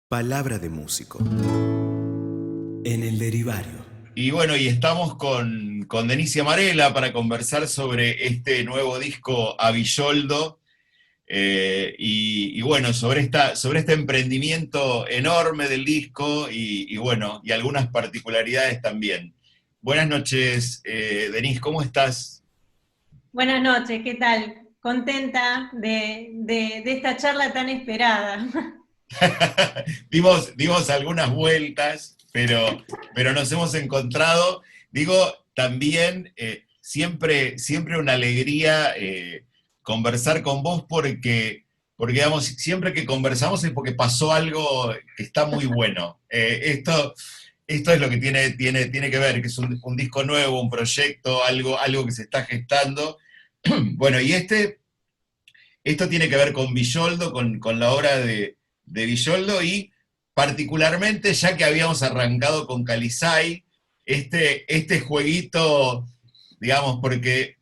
Palabra de músico. En el derivario. Y bueno, y estamos con Denise Amarela para conversar sobre este nuevo disco Avilloldo, y bueno, sobre este emprendimiento enorme del disco y bueno, y algunas particularidades también. Buenas noches, Denise, ¿cómo estás? Buenas noches, ¿qué tal? Contenta de esta charla tan esperada. Dimos algunas vueltas, pero nos hemos encontrado. Digo, también siempre una alegría conversar con vos porque digamos, siempre que conversamos es porque pasó algo que está muy bueno. Esto es lo que tiene que ver, que es un disco nuevo, un proyecto, algo que se está gestando. Bueno, y esto tiene que ver con Villoldo, con la obra de Villoldo, y particularmente, ya que habíamos arrancado con Calizay, este jueguito, digamos, porque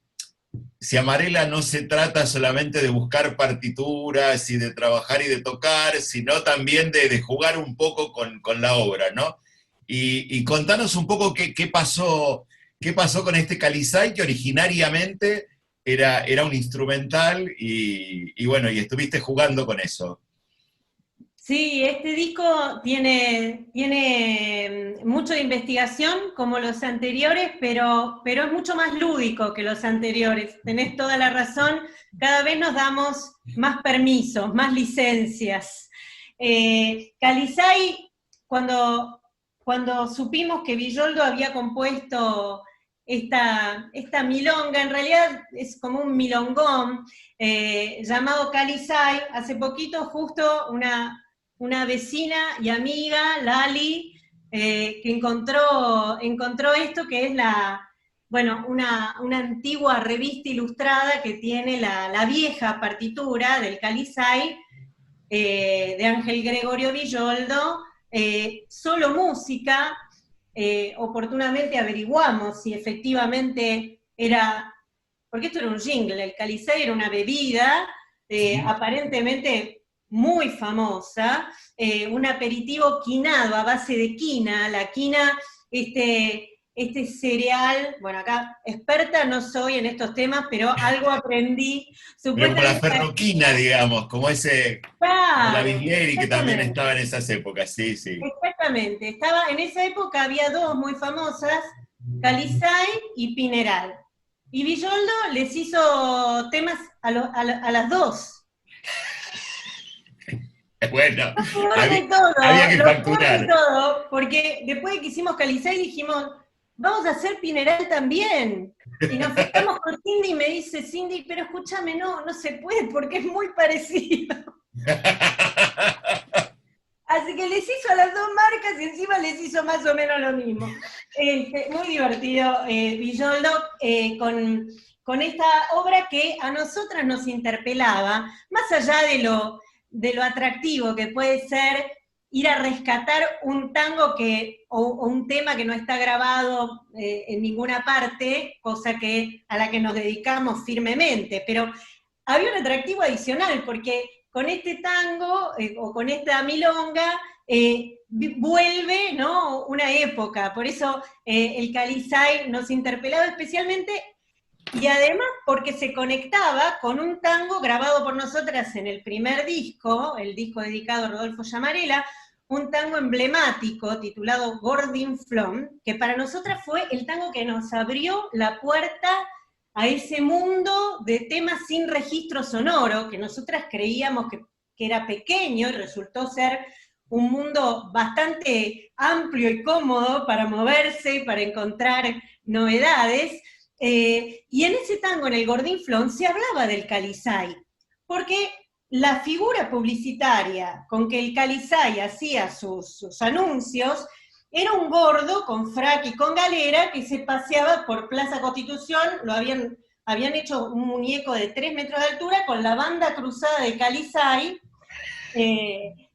si Amarela no se trata solamente de buscar partituras y de trabajar y de tocar, sino también de jugar un poco con la obra, ¿no? Y contanos un poco qué pasó con este Calizay, que originariamente era un instrumental, y bueno, y estuviste jugando con eso. Sí, este disco tiene mucho de investigación como los anteriores, pero es mucho más lúdico que los anteriores. Tenés toda la razón, cada vez nos damos más permisos, más licencias. Calizay, cuando supimos que Villoldo había compuesto esta milonga, en realidad es como un milongón, llamado Calizay, hace poquito justo una vecina y amiga, Lali, que encontró esto que es una antigua revista ilustrada que tiene la vieja partitura del Calizay, de Ángel Gregorio Villoldo, solo música. Oportunamente averiguamos si efectivamente era, porque esto era un jingle, el Calizay era una bebida, Sí. aparentemente muy famosa, un aperitivo quinado a base de quina. La quina, este cereal, bueno, acá experta no soy en estos temas, pero algo aprendí. Pero como la Supuestamente, ferroquina, digamos, como la claro, Biglieri, que también estaba exactamente. en esas épocas, sí, sí. Exactamente, en esa época había dos muy famosas, Calizay y Pineral. Y Villoldo les hizo temas a las dos. Bueno, Lo peor había, de todo, había que lo peor de facturar. todo, porque después de que hicimos Calizay dijimos, vamos a hacer Pineral también. Y nos fijamos con Cindy y me dice, Cindy, pero escúchame, no se puede porque es muy parecido. Así que les hizo a las dos marcas y encima les hizo más o menos lo mismo. Muy divertido, Villoldo, con esta obra que a nosotras nos interpelaba, más allá de lo atractivo que puede ser ir a rescatar un tango o un tema que no está grabado en ninguna parte, cosa a la que nos dedicamos firmemente, pero había un atractivo adicional, porque con este tango, o con esta milonga, vuelve, ¿no?, una época. Por eso el Calizay nos interpelaba especialmente, y además porque se conectaba con un tango grabado por nosotras en el primer disco, el disco dedicado a Rodolfo Llamarela, un tango emblemático titulado Gordin Flom, que para nosotras fue el tango que nos abrió la puerta a ese mundo de temas sin registro sonoro, que nosotras creíamos que era pequeño y resultó ser un mundo bastante amplio y cómodo para moverse, para encontrar novedades. Y en ese tango, en el Gordín Flon, se hablaba del Calizay, porque la figura publicitaria con que el Calizay hacía sus anuncios era un gordo con frac y con galera que se paseaba por Plaza Constitución. Habían hecho un muñeco de 3 metros de altura con la banda cruzada de Calizay,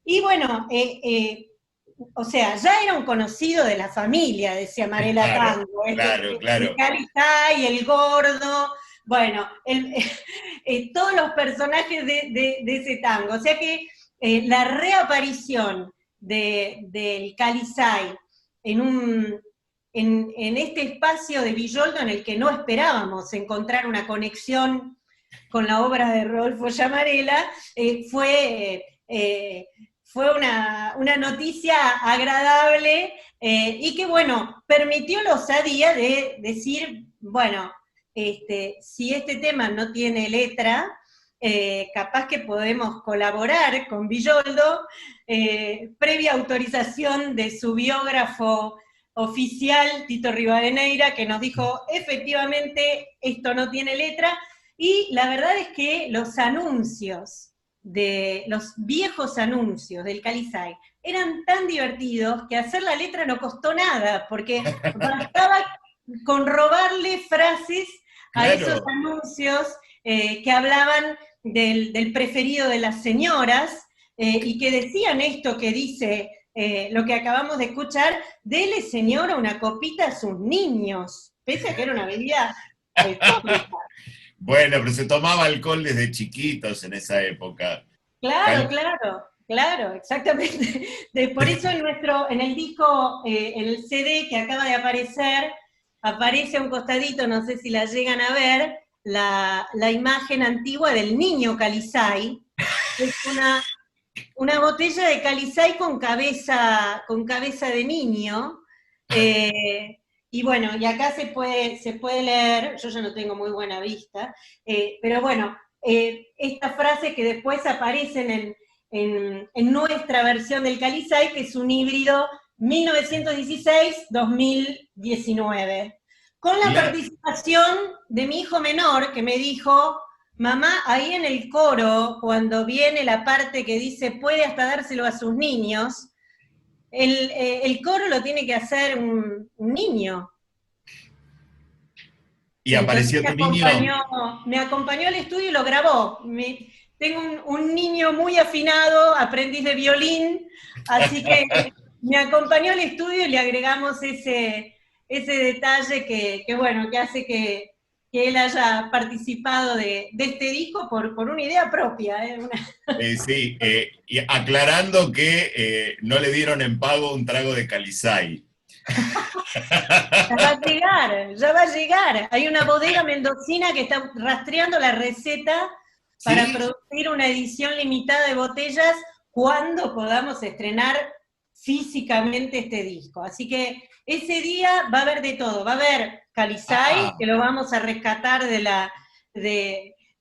y bueno, o sea, ya era un conocido de la familia, decía Marela Claro, Tango, claro, el claro. Calizay, el gordo, bueno, todos los personajes de ese tango. O sea que la reaparición del Calizay en este espacio de Villoldo en el que no esperábamos encontrar una conexión con la obra de Rodolfo Llamarela, fue una noticia agradable y que, bueno, permitió la osadía de decir, bueno, si este tema no tiene letra, capaz que podemos colaborar con Villoldo, previa autorización de su biógrafo oficial, Tito Rivadeneira, que nos dijo, efectivamente, esto no tiene letra, y la verdad es que los anuncios, los viejos anuncios del Calizay, eran tan divertidos que hacer la letra no costó nada, porque bastaba con robarle frases a esos anuncios que hablaban del preferido de las señoras, y que decían esto que dice lo que acabamos de escuchar: dele, señora, una copita a sus niños, pese a que era una bebida alcohólica. Bueno, pero se tomaba alcohol desde chiquitos en esa época. Claro, exactamente. Por eso en el disco, el CD que acaba de aparecer, aparece a un costadito, no sé si la llegan a ver, la imagen antigua del niño Calizay, que es una botella de Calizay con cabeza de niño, y bueno, y acá se puede leer, yo ya no tengo muy buena vista, pero bueno, esta frase que después aparece en nuestra versión del Calizay, que es un híbrido 1916-2019, con la participación de mi hijo menor, que me dijo: mamá, ahí en el coro, cuando viene la parte que dice puede hasta dárselo a sus niños, el coro lo tiene que hacer un niño. ¿Y apareció tu niño? Me acompañó al estudio y lo grabó. Tengo un niño muy afinado, aprendiz de violín, así que me acompañó al estudio y le agregamos ese detalle que bueno, que hace que él haya participado de este disco por una idea propia. Sí, y aclarando que no le dieron en pago un trago de Calizay. Ya va a llegar. Hay una bodega mendocina que está rastreando la receta para producir una edición limitada de botellas cuando podamos estrenar físicamente este disco. Así que ese día va a haber de todo. Va a haber Calizay, que lo vamos a rescatar de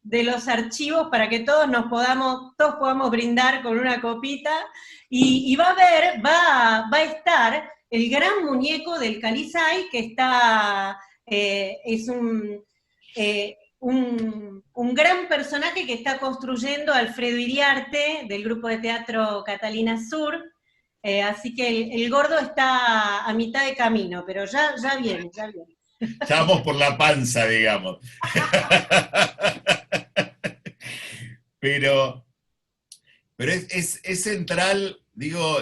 los archivos para que todos podamos brindar con una copita, y va a estar el gran muñeco del Calizay, que es un gran personaje que está construyendo Alfredo Iriarte, del grupo de teatro Catalina Sur, así que el gordo está a mitad de camino, pero ya viene. Ya vamos por la panza, digamos. Pero es central, digo,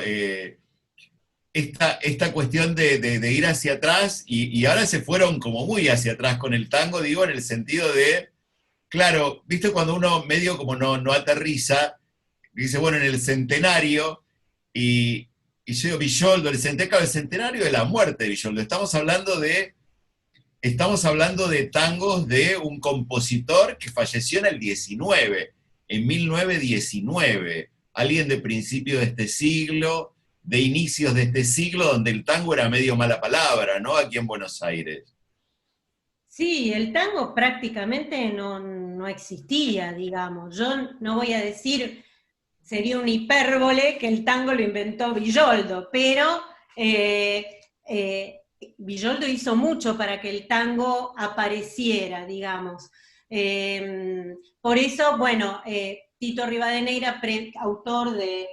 esta cuestión de ir hacia atrás, y ahora se fueron como muy hacia atrás con el tango, digo, en el sentido de, claro, viste cuando uno medio como no aterriza, dice, bueno, en el centenario, y yo digo, Villoldo, el centenario de la muerte de Villoldo, estamos hablando de tangos de un compositor que falleció en en 1919, alguien de principios de este siglo, de inicios de este siglo, donde el tango era medio mala palabra, ¿no? Aquí en Buenos Aires. Sí, el tango prácticamente no existía, digamos. Yo no voy a decir, sería una hipérbole, que el tango lo inventó Villoldo, pero Villoldo hizo mucho para que el tango apareciera, digamos. Por eso, bueno, Tito Rivadeneira, autor de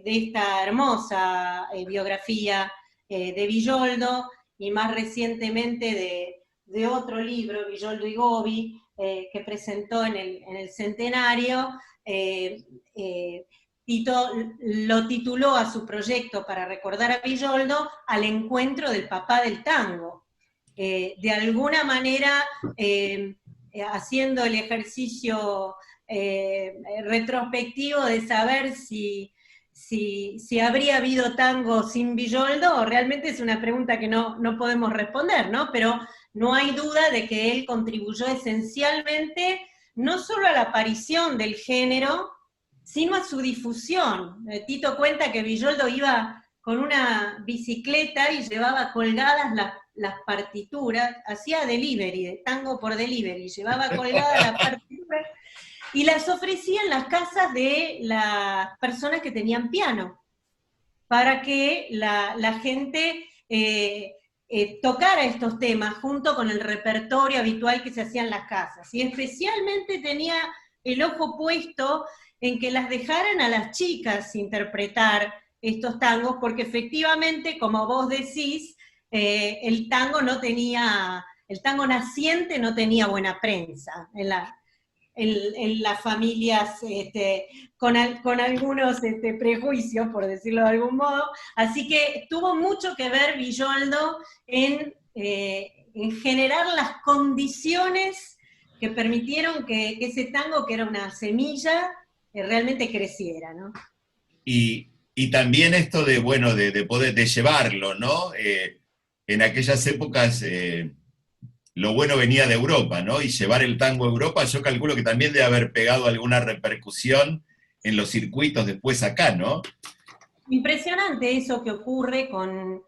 esta hermosa biografía de Villoldo, y más recientemente de otro libro, Villoldo y Gobi, que presentó en el centenario, Tito lo tituló a su proyecto para recordar a Villoldo al encuentro del papá del tango. De alguna manera, haciendo el ejercicio retrospectivo de saber si si habría habido tango sin Villoldo, realmente es una pregunta que no podemos responder, ¿no? Pero no hay duda de que él contribuyó esencialmente no solo a la aparición del género, sino a su difusión. Tito cuenta que Villoldo iba con una bicicleta y llevaba colgadas las partituras, hacía delivery, de tango por delivery, llevaba colgadas las partituras y las ofrecía en las casas de las personas que tenían piano, para que la gente tocara estos temas junto con el repertorio habitual que se hacía en las casas. Y especialmente tenía el ojo puesto en que las dejaran a las chicas interpretar estos tangos, porque efectivamente, como vos decís, el tango naciente no tenía buena prensa en las familias con algunos prejuicios, por decirlo de algún modo. Así que tuvo mucho que ver Villoldo en generar las condiciones que permitieron que ese tango, que era una semilla, realmente creciera, ¿no? Y también esto de, bueno, de poder de llevarlo, ¿no? En aquellas épocas lo bueno venía de Europa, ¿no? Y llevar el tango a Europa, yo calculo que también debe haber pegado alguna repercusión en los circuitos después acá, ¿no? Impresionante eso que ocurre con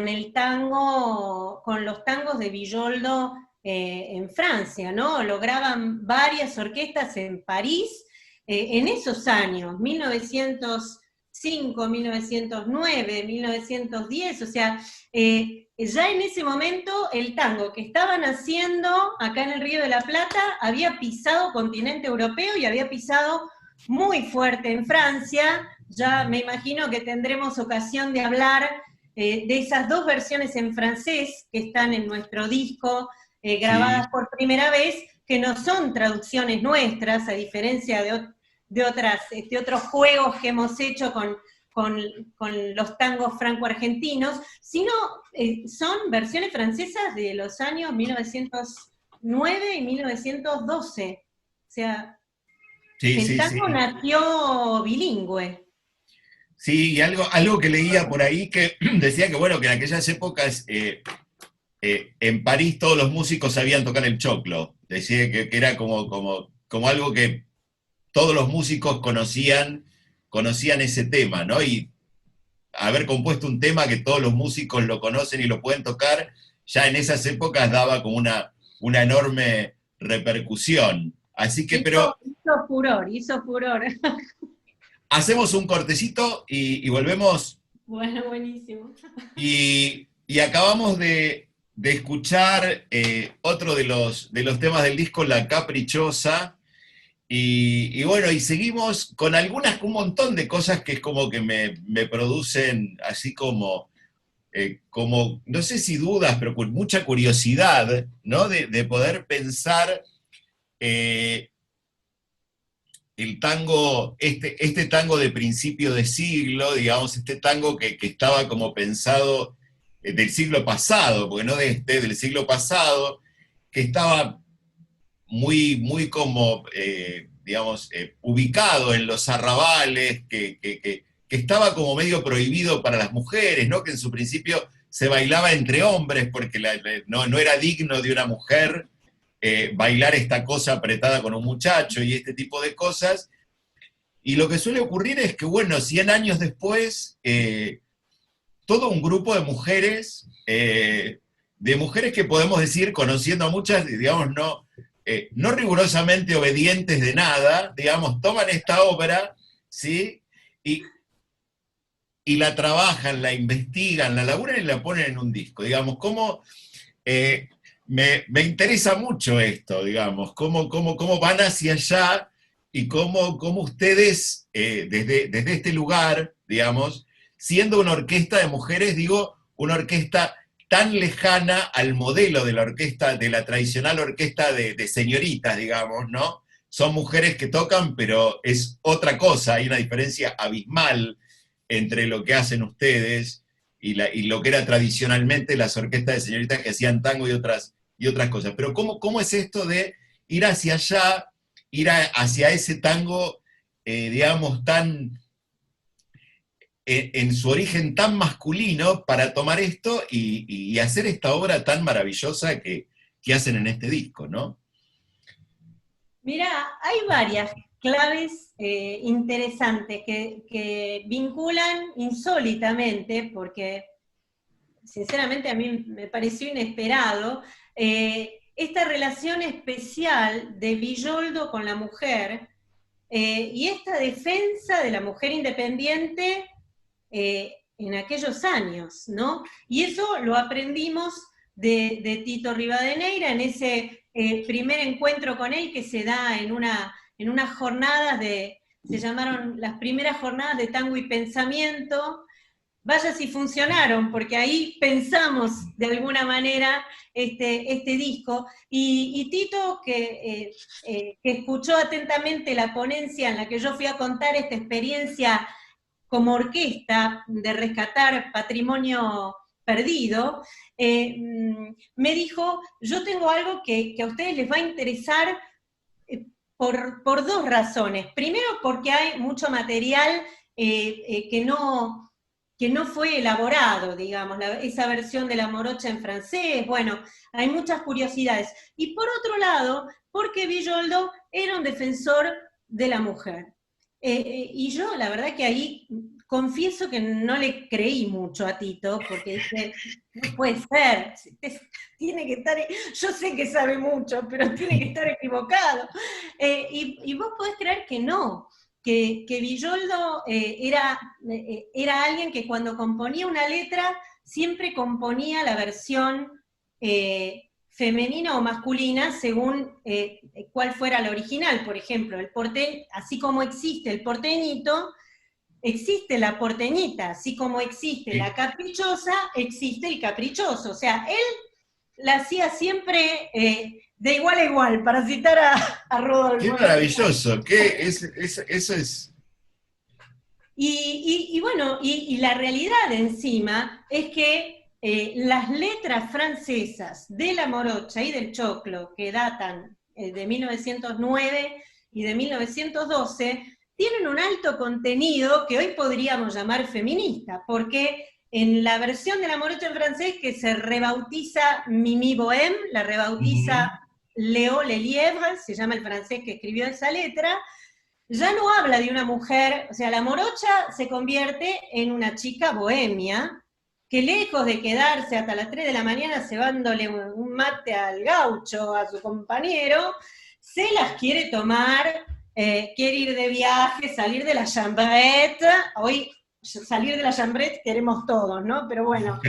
el tango, con los tangos de Villoldo en Francia, ¿no? Lograban varias orquestas en París en esos años, 1905, 1909, 1910, o sea, ya en ese momento el tango que estaban haciendo acá en el Río de la Plata había pisado continente europeo y había pisado muy fuerte en Francia. Ya me imagino que tendremos ocasión de hablar de esas dos versiones en francés que están en nuestro disco, grabadas Sí. por primera vez, que no son traducciones nuestras, a diferencia de otros juegos que hemos hecho con los tangos franco-argentinos, sino son versiones francesas de los años 1909 y 1912. O sea, Sí, el sí, sí. tango nació bilingüe. Sí, y algo que leía por ahí que decía que, bueno, que en aquellas épocas en París todos los músicos sabían tocar el choclo. Decía que era como algo que todos los músicos conocían ese tema, ¿no? Y haber compuesto un tema que todos los músicos lo conocen y lo pueden tocar, ya en esas épocas daba como una enorme repercusión. Así que, pero Hizo furor. hacemos un cortecito y volvemos. Bueno, buenísimo. Y acabamos de escuchar otro de los temas del disco, La Caprichosa. Y bueno, y seguimos con un montón de cosas que es como que me producen así como, no sé si dudas, pero con mucha curiosidad, ¿no? De poder pensar el tango, este tango de principio de siglo, digamos, este tango que estaba como pensado del siglo pasado, porque no del siglo pasado, que estaba muy como, digamos, ubicado en los arrabales, que estaba como medio prohibido para las mujeres, ¿no? Que en su principio se bailaba entre hombres, porque no era digno de una mujer bailar esta cosa apretada con un muchacho y este tipo de cosas. Y lo que suele ocurrir es que, bueno, 100 años después, todo un grupo de mujeres que podemos decir, conociendo a muchas, digamos, no rigurosamente obedientes de nada, digamos, toman esta obra, ¿sí? Y la trabajan, la investigan, la laburan y la ponen en un disco, digamos, cómo me interesa mucho esto, digamos, cómo van hacia allá y cómo ustedes, desde este lugar, digamos, siendo una orquesta de mujeres, digo, una orquesta tan lejana al modelo de la orquesta, de la tradicional orquesta de señoritas, digamos, ¿no? Son mujeres que tocan, pero es otra cosa, hay una diferencia abismal entre lo que hacen ustedes y lo que era tradicionalmente las orquestas de señoritas que hacían tango y otras cosas. Pero ¿cómo es esto de ir hacia allá, hacia ese tango, digamos, tan en su origen tan masculino para tomar esto y hacer esta obra tan maravillosa que hacen en este disco, ¿no? Mirá, hay varias claves interesantes que vinculan insólitamente, porque sinceramente a mí me pareció inesperado, esta relación especial de Villoldo con la mujer, y esta defensa de la mujer independiente en aquellos años, ¿no? Y eso lo aprendimos de Tito Rivadeneira en ese primer encuentro con él que se da en unas jornadas se llamaron las primeras jornadas de tango y pensamiento. Vaya si funcionaron, porque ahí pensamos de alguna manera este disco. Y Tito, que escuchó atentamente la ponencia en la que yo fui a contar esta experiencia como orquesta de rescatar patrimonio perdido, me dijo, yo tengo algo que a ustedes les va a interesar por dos razones. Primero, porque hay mucho material que no fue elaborado, digamos, esa versión de la morocha en francés, bueno, hay muchas curiosidades. Y por otro lado, porque Villoldo era un defensor de la mujer. Y yo, la verdad que ahí confieso que no le creí mucho a Tito, porque dije, no puede ser, tiene que estar, yo sé que sabe mucho, pero tiene que estar equivocado. Y vos podés creer que no, que Villoldo era alguien que cuando componía una letra, siempre componía la versión femenina o masculina según cuál fuera la original. Por ejemplo, así como existe el porteñito, existe la porteñita, así como existe la caprichosa, existe el caprichoso. O sea, él la hacía siempre de igual a igual, para citar a Rodolfo. ¡Qué maravilloso! Eso es... Y bueno, y la realidad encima es que las letras francesas de la morocha y del choclo, que datan de 1909 y de 1912, tienen un alto contenido que hoy podríamos llamar feminista, porque en la versión de la morocha en francés, que se rebautiza Mimi Bohème, la rebautiza Léo Lelièvre, se llama el francés que escribió esa letra, ya no habla de una mujer, o sea, la morocha se convierte en una chica bohemia, que lejos de quedarse hasta las 3 de la mañana cebándole un mate al gaucho, a su compañero, se las quiere tomar, quiere ir de viaje, salir de la chambrette. Hoy salir de la chambrette queremos todos, ¿no? Pero bueno.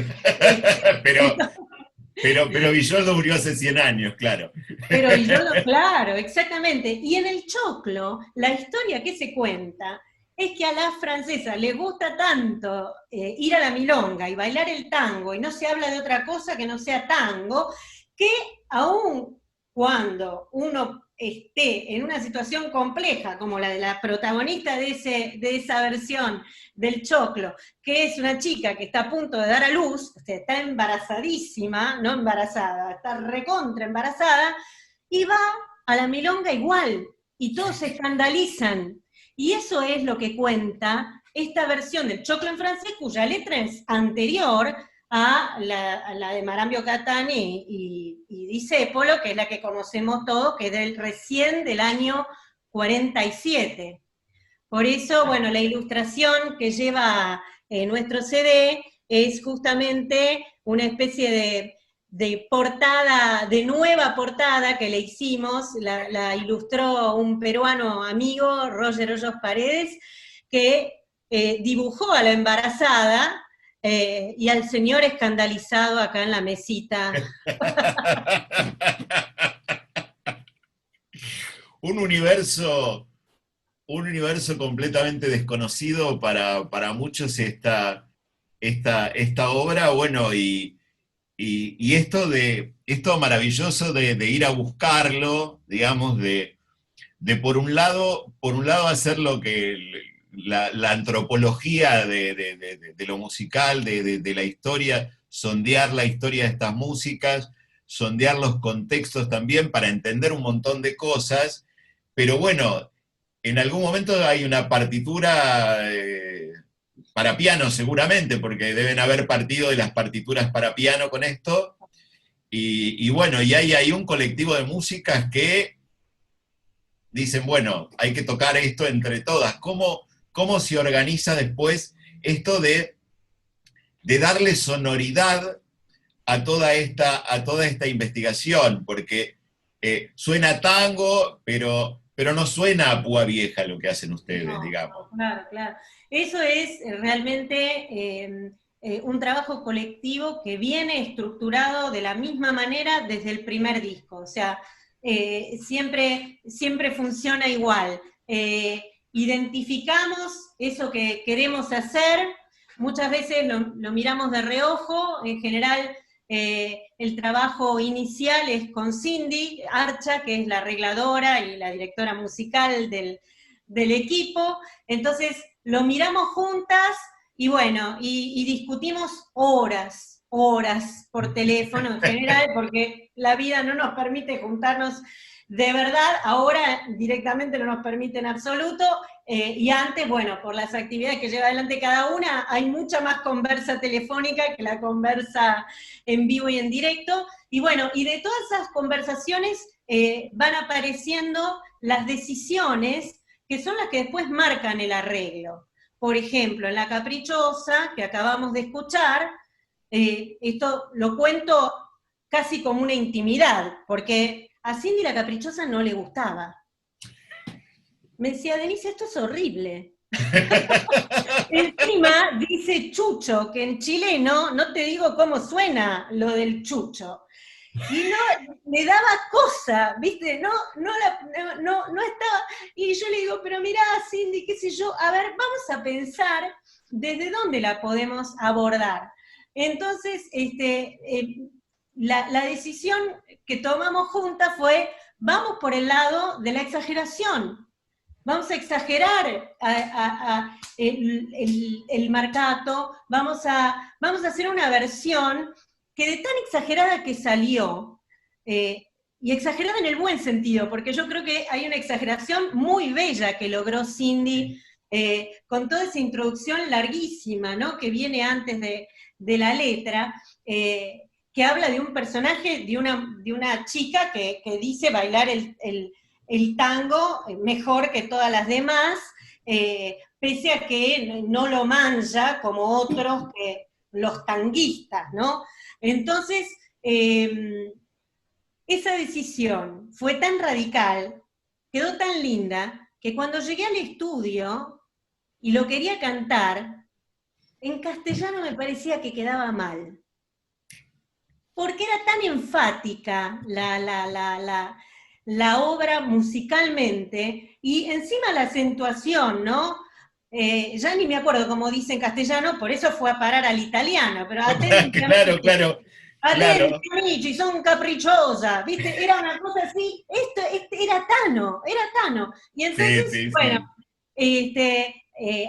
Pero Villoldo murió hace 100 años, claro. Pero Villoldo, claro, exactamente. Y en el choclo, la historia que se cuenta es que a las francesas les gusta tanto ir a la milonga y bailar el tango, y no se habla de otra cosa que no sea tango, que aun cuando uno esté en una situación compleja, como la de la protagonista de esa versión del choclo, que es una chica que está a punto de dar a luz, o sea, está embarazadísima, no embarazada, está recontra embarazada, y va a la milonga igual, y todos se escandalizan. Y eso es lo que cuenta esta versión del choclo en francés, cuya letra es anterior a la de Marambio Catani y Discépolo, que es la que conocemos todos, que es recién del año 47. Por eso, bueno, la ilustración que lleva nuestro CD es justamente una especie de portada, de nueva portada que le hicimos, la ilustró un peruano amigo, Roger Hoyos Paredes, que dibujó a la embarazada y al señor escandalizado acá en la mesita. Un universo completamente desconocido para muchos esta obra, bueno, y esto maravilloso de ir a buscarlo, digamos, de por un lado hacer lo que la antropología de lo musical, de la historia, sondear la historia de estas músicas, sondear los contextos también para entender un montón de cosas, pero bueno, en algún momento hay una partitura para piano seguramente, porque deben haber partido de las partituras para piano con esto, y bueno, y hay ahí un colectivo de músicas que dicen, bueno, hay que tocar esto entre todas. ¿Cómo se organiza después esto de darle sonoridad a toda esta investigación? Porque suena tango, pero no suena a púa vieja lo que hacen ustedes, No, digamos. no, claro, claro. Eso es realmente un trabajo colectivo que viene estructurado de la misma manera desde el primer disco. O sea, siempre funciona igual. Identificamos eso que queremos hacer, muchas veces lo miramos de reojo, en general el trabajo inicial es con Cindy Archa, que es la arregladora y la directora musical del equipo, entonces lo miramos juntas y bueno, y discutimos horas por teléfono en general, porque la vida no nos permite juntarnos de verdad, ahora directamente no nos permite en absoluto, y antes, bueno, por las actividades que lleva adelante cada una, hay mucha más conversa telefónica que la conversa en vivo y en directo, y bueno, y de todas esas conversaciones van apareciendo las decisiones que son las que después marcan el arreglo. Por ejemplo, en La Caprichosa, que acabamos de escuchar, esto lo cuento casi como una intimidad, porque a Cindy La Caprichosa no le gustaba. Me decía, Denise, esto es horrible. Encima dice chucho, que en chileno no te digo cómo suena lo del chucho. Y no, le daba cosa, ¿viste? No estaba. Y yo le digo, pero mirá, Cindy, qué sé yo, a ver, vamos a pensar desde dónde la podemos abordar. Entonces, la decisión que tomamos juntas fue, vamos por el lado de la exageración. Vamos a exagerar el marcato, vamos a hacer una versión que de tan exagerada que salió, y exagerada en el buen sentido, porque yo creo que hay una exageración muy bella que logró Cindy, con toda esa introducción larguísima, ¿no?, que viene antes de la letra, que habla de un personaje, de una chica que dice bailar el tango mejor que todas las demás, pese a que no lo mancha como otros que los tanguistas, ¿no? Entonces, esa decisión fue tan radical, quedó tan linda, que cuando llegué al estudio y lo quería cantar, en castellano me parecía que quedaba mal. Porque era tan enfática la obra musicalmente, y encima la acentuación, ¿no? Ya ni me acuerdo cómo dice en castellano, por eso fue a parar al italiano, pero Claro, claro, claro. amici, son caprichosa, ¿viste? Era una cosa así, era Tano. Y Sí, entonces, sí, bueno, sí.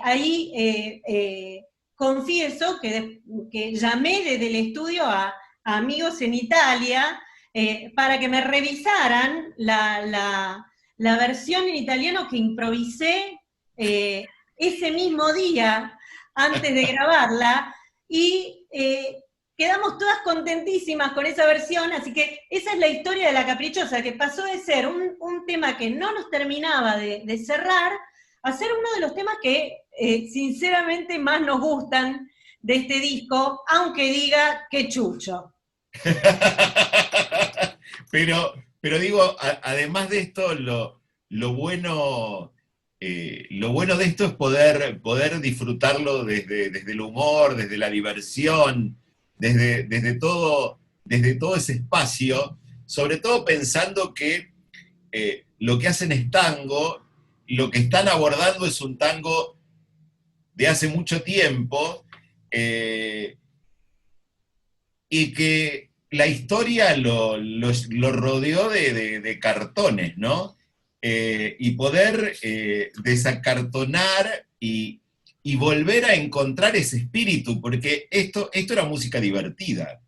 ahí confieso que llamé desde el estudio a amigos en Italia para que me revisaran la versión en italiano que improvisé ese mismo día antes de grabarla, y quedamos todas contentísimas con esa versión, así que esa es la historia de La Caprichosa, que pasó de ser un tema que no nos terminaba de cerrar, a ser uno de los temas que sinceramente más nos gustan de este disco, aunque diga que chucho. Pero digo, además de esto, lo bueno de esto es poder disfrutarlo desde el humor, desde la diversión, desde todo ese espacio, sobre todo pensando que lo que hacen es tango, lo que están abordando es un tango de hace mucho tiempo, y que la historia lo rodeó de cartones, ¿no? Y poder desacartonar y volver a encontrar ese espíritu, porque esto era música divertida.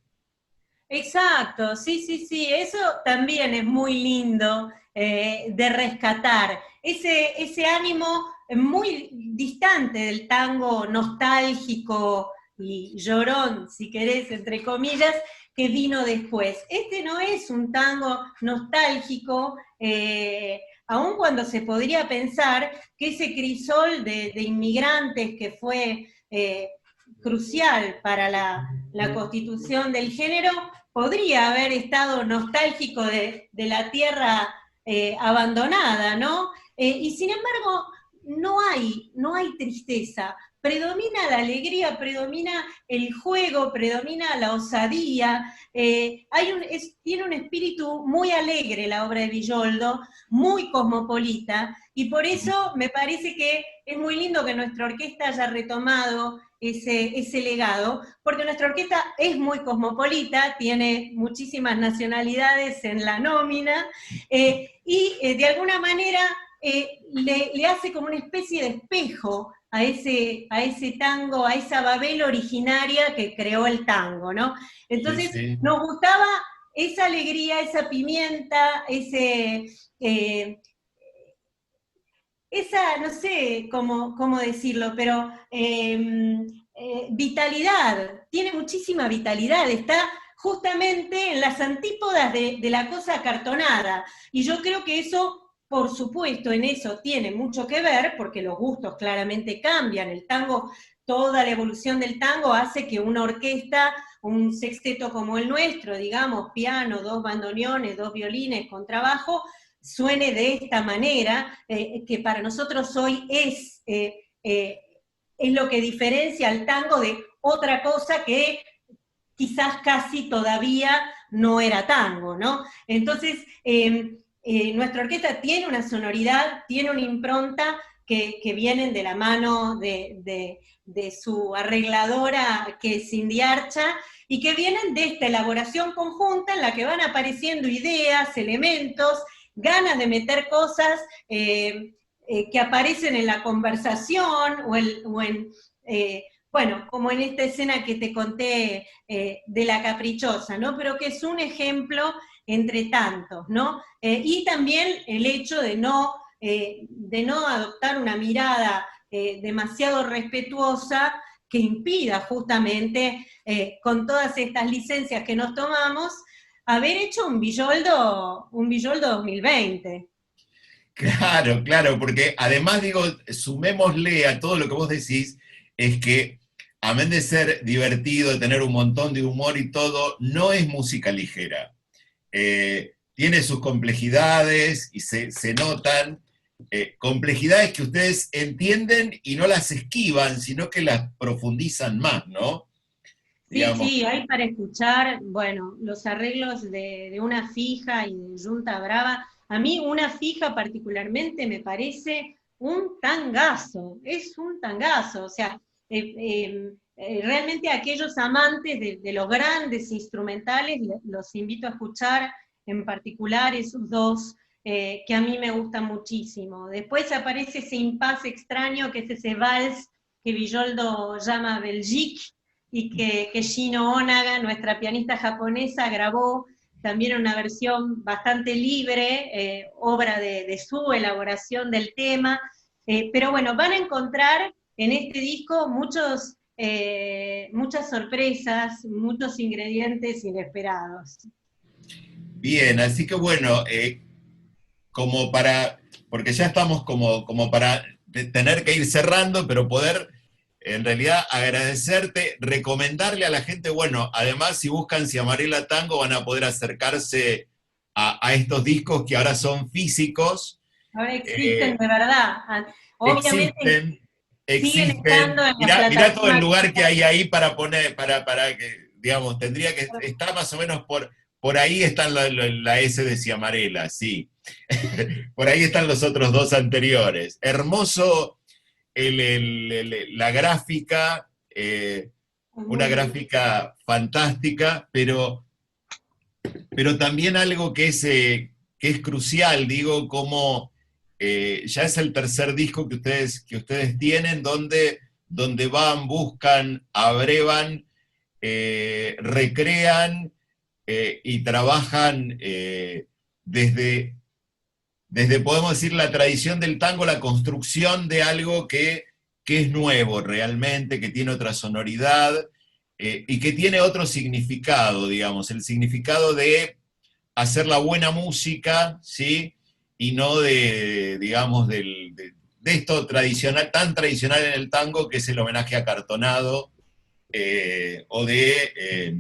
Exacto, sí, eso también es muy lindo de rescatar. Ese ánimo muy distante del tango nostálgico y llorón, si querés, entre comillas, que vino después. Este no es un tango nostálgico, aun cuando se podría pensar que ese crisol de inmigrantes que fue crucial para la constitución del género, podría haber estado nostálgico de la tierra abandonada, ¿no? Y sin embargo, no hay tristeza, predomina la alegría, predomina el juego, predomina la osadía, tiene un espíritu muy alegre la obra de Villoldo, muy cosmopolita, y por eso me parece que es muy lindo que nuestra orquesta haya retomado ese legado, porque nuestra orquesta es muy cosmopolita, tiene muchísimas nacionalidades en la nómina, y de alguna manera le hace como una especie de espejo a ese tango, a esa Babel originaria que creó el tango, ¿no? Entonces, Sí, sí. nos gustaba esa alegría, esa pimienta, esa, no sé cómo decirlo, pero vitalidad, tiene muchísima vitalidad, está justamente en las antípodas de la cosa acartonada, y yo creo que eso, por supuesto, en eso tiene mucho que ver, porque los gustos claramente cambian, el tango, toda la evolución del tango hace que una orquesta, un sexteto como el nuestro, digamos, piano, 2 bandoneones, 2 violines, contrabajo, suene de esta manera, que para nosotros hoy es lo que diferencia al tango de otra cosa que quizás casi todavía no era tango, ¿no? Entonces, nuestra orquesta tiene una sonoridad, tiene una impronta que vienen de la mano de su arregladora, que es Cindy Archa, y que vienen de esta elaboración conjunta en la que van apareciendo ideas, elementos, ganas de meter cosas que aparecen en la conversación bueno, como en esta escena que te conté de la caprichosa, ¿no? Pero que es un ejemplo entre tantos, ¿no? Y también el hecho de no adoptar una mirada demasiado respetuosa que impida justamente, con todas estas licencias que nos tomamos, haber hecho un Villoldo 2020. Claro, claro, porque además digo, sumémosle a todo lo que vos decís, es que amén de ser divertido, de tener un montón de humor y todo, no es música ligera. Tiene sus complejidades y se notan, complejidades que ustedes entienden y no las esquivan, sino que las profundizan más, ¿no? Sí, Digamos. sí, hay para escuchar, bueno, los arreglos de Una Fija y de Yunta Brava. A mí Una Fija particularmente me parece un tangazo, es un tangazo, o sea, realmente aquellos amantes de los grandes instrumentales, los invito a escuchar en particular esos dos, que a mí me gustan muchísimo. Después aparece ese impasse extraño, que es ese vals que Villoldo llama Belgique, y que Shino Onaga, nuestra pianista japonesa, grabó también una versión bastante libre, obra de su elaboración del tema, pero bueno, van a encontrar en este disco muchas sorpresas, muchos ingredientes inesperados. Bien, así que bueno, como para, porque ya estamos como para tener que ir cerrando, pero poder en realidad agradecerte, recomendarle a la gente, bueno, además si buscan Ciamarela Tango van a poder acercarse a estos discos que ahora son físicos. Ahora existen de verdad. Obviamente Existen, siguen estando existen. en las Mirá todo el plataformas. lugar que hay ahí para poner, para que, digamos, tendría que estar más o menos por ahí está la S de Ciamarela, sí. Por ahí están los otros dos anteriores. Hermoso la gráfica, una Muy lindo. gráfica fantástica, pero también algo que es crucial, digo, como ya es el tercer disco que ustedes tienen, donde van, buscan, abrevan, recrean y trabajan desde podemos decir, la tradición del tango, la construcción de algo que es nuevo realmente, que tiene otra sonoridad, y que tiene otro significado, digamos, el significado de hacer la buena música, ¿sí? Y no de, digamos, de esto tradicional, tan tradicional en el tango, que es el homenaje acartonado, o de,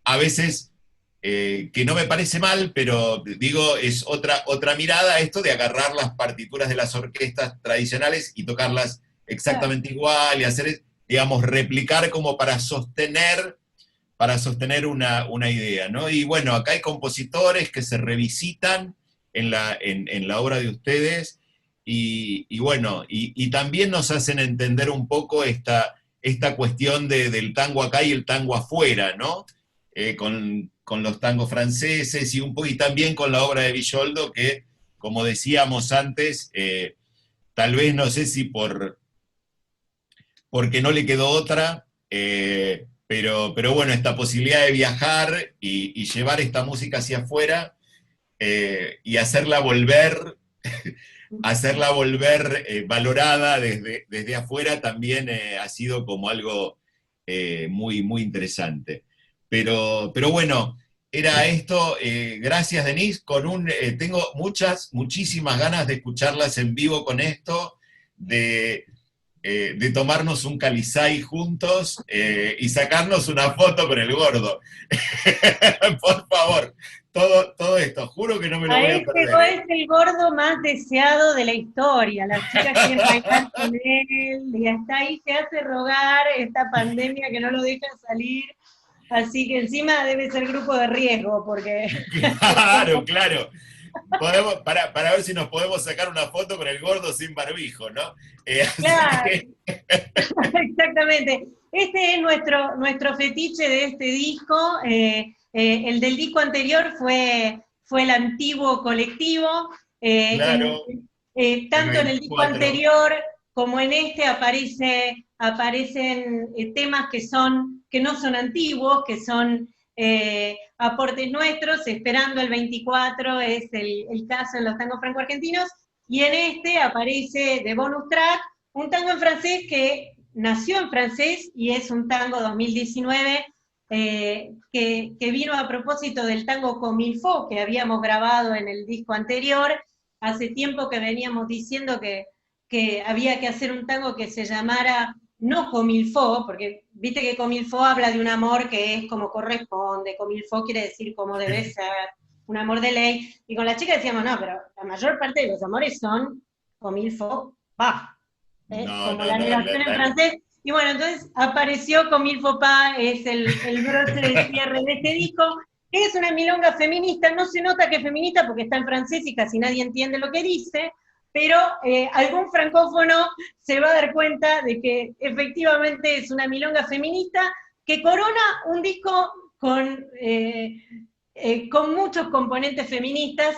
a veces, que no me parece mal, pero digo, es otra mirada a esto de agarrar las partituras de las orquestas tradicionales y tocarlas exactamente igual, y hacer, digamos, replicar como para sostener una idea, ¿no? Y bueno, acá hay compositores que se revisitan en la obra de ustedes, y bueno, y también nos hacen entender un poco esta cuestión del tango acá y el tango afuera, ¿no? Con los tangos franceses y también con la obra de Villoldo, que, como decíamos antes, tal vez no sé si porque no le quedó otra, pero bueno, esta posibilidad de viajar y llevar esta música hacia afuera, y hacerla volver valorada desde afuera, también ha sido como algo muy, muy interesante. Pero bueno, era esto. Gracias, Denise. Tengo muchísimas ganas de escucharlas en vivo con esto, de tomarnos un calizay juntos, y sacarnos una foto con el gordo. Por favor, todo esto, juro que no me lo voy a perder. Es el gordo más deseado de la historia. Las chicas quieren bailar con él, y hasta ahí se hace rogar esta pandemia que no lo deja salir. Así que encima debe ser grupo de riesgo, porque... Claro. Para ver si nos podemos sacar una foto con el gordo sin barbijo, ¿no? Claro, exactamente. Este es nuestro fetiche de este disco. El del disco anterior fue el antiguo colectivo. Claro. Tanto en el disco anterior como en este aparecen temas que no son antiguos, que son aportes nuestros. Esperando el 24 es el caso en los tangos franco-argentinos, y en este aparece de bonus track un tango en francés que nació en francés y es un tango 2019, que vino a propósito del tango Comme il faut que habíamos grabado en el disco anterior. Hace tiempo que veníamos diciendo que había que hacer un tango que se llamara no Comme il faut, porque viste que Comme il faut habla de un amor que es como corresponde, Comme il faut quiere decir como debe ser, un amor de ley, y con la chica decíamos, no, pero la mayor parte de los amores son Comme il faut, va, como la negación en francés. Y bueno, entonces apareció Comme il faut pas, es el broche de cierre de este disco, que es una milonga feminista. No se nota que es feminista porque está en francés y casi nadie entiende lo que dice, pero algún francófono se va a dar cuenta de que efectivamente es una milonga feminista que corona un disco con muchos componentes feministas,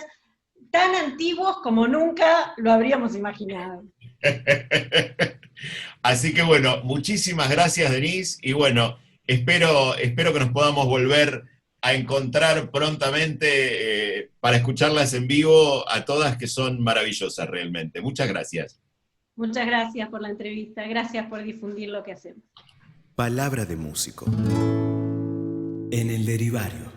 tan antiguos como nunca lo habríamos imaginado. Así que bueno, muchísimas gracias, Denise, y bueno, espero que nos podamos volver a encontrar prontamente, para escucharlas en vivo a todas, que son maravillosas realmente. Muchas gracias. Muchas gracias por la entrevista, gracias por difundir lo que hacemos. Palabra de músico. En el Derivario.